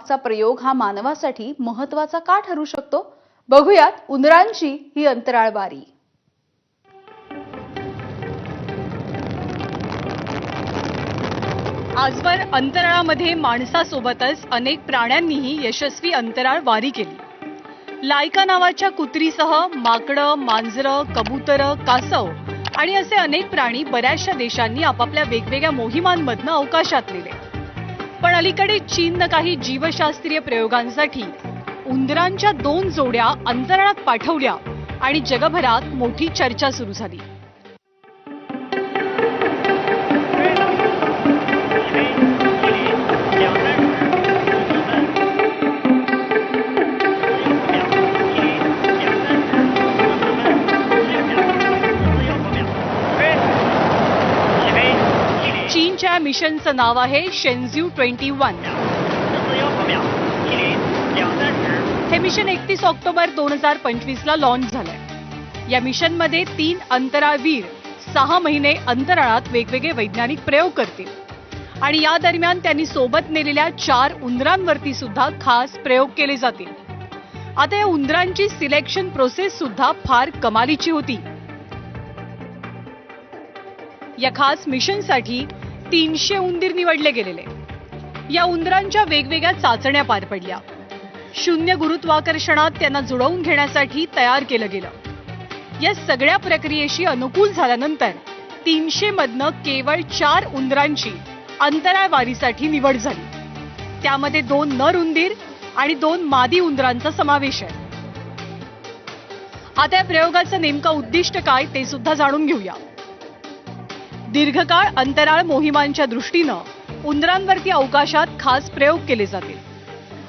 मागचा प्रयोग हा मानवासाठी महत्त्वाचा का ठरू शकतो? बघूयात उंदरांची ही अंतराळ वारी। आजवर अंतराळामध्ये माणसासोबतच अनेक प्राण्यांनीही यशस्वी अंतराळ वारी केली। लायका नावाच्या कुत्रीसह माकडं, मांजरं, कबुतरं, कासव आणि असे अनेक प्राणी बऱ्याचशा देशांनी आपापल्या वेगवेगळ्या मोहिमांमधनं अवकाशात नेले। पण अलीकडे चीननं काही जीवशास्त्रीय प्रयोगांसाठी उंदरांच्या 2 जोड्या अंतराळात पाठवल्या आणि जगभरात मोठी चर्चा सुरू झाली। चीनच्या मिशनचं नाव आहे शेन्झ्यू 21। हे मिशन 31 ऑक्टोबर 2025 ला लॉन्च झालंय। या मिशनमध्ये 3 अंतराळवीर 6 महिने अंतराळात वेगवेगळे वैज्ञानिक प्रयोग करतील आणि या दरम्यान त्यांनी सोबत नेलेल्या 4 उंदरांवरती सुद्धा खास प्रयोग केले जातील। आता या उंदरांची सिलेक्शन प्रोसेस सुद्धा फार कमालीची होती। या खास मिशनसाठी 300 उंदीर निवडले गेलेले। या उंदरांच्या वेगवेगळ्या चाचण्या पार पडल्या। शून्य गुरुत्वाकर्षणात त्यांना जुळवून घेण्यासाठी तयार केलं गेलं। या सगळ्या प्रक्रियेशी अनुकूल झाल्यानंतर 300 मधनं केवळ 4 उंदरांची अंतराळ वारीसाठी निवड झाली। त्यामध्ये 2 नर उंदीर आणि 2 मादी उंदरांचा समावेश आहे। आता या प्रयोगाचं नेमकं उद्दिष्ट काय ते सुद्धा जाणून घेऊया। दीर्घकाळ अंतराळ मोहिमांच्या दृष्टीनं उंदरांवरती अवकाशात खास प्रयोग केले जातील।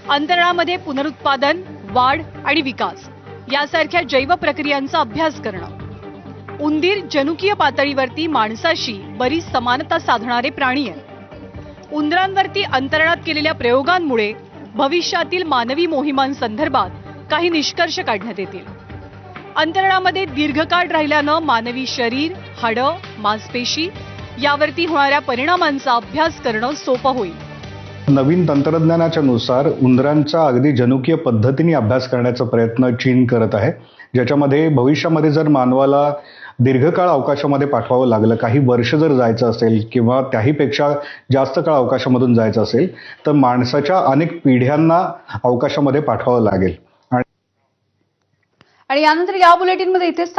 अंतराळामध्ये पुनरुत्पादन, वाढ आणि विकास यासारख्या जैव प्रक्रियांचा अभ्यास करणं। उंदीर जनुकीय पातळीवरती माणसाशी बरीच समानता साधणारे प्राणी आहेत। उंदरांवरती अंतराळात केलेल्या प्रयोगांमुळे भविष्यातील मानवी मोहिमांसंदर्भात काही निष्कर्ष काढण्यात येतील। अंतराळामध्ये दीर्घकाळ राहिल्यानं मानवी शरीर, हाडं, मांसपेशी यावरती होणाऱ्या परिणामांचा अभ्यास करणं सोपं होईल। नवीन तंत्रज्ञानाच्या नुसार उंदरांचा अगदी जनुकीय पद्धतीने अभ्यास करण्याचा प्रयत्न चीन करत आहे, ज्याच्यामध्ये भविष्यामध्ये जर मानवाला दीर्घकाळ अवकाशामध्ये पाठवावं लागलं, काही वर्ष जर जायचं असेल किंवा त्याहीपेक्षा जास्त काळ अवकाशामधून जायचं असेल तर माणसाच्या अनेक पिढ्यांना अवकाशामध्ये पाठवावं लागेल। आणि यानंतर या बुलेटिनमध्ये इथेच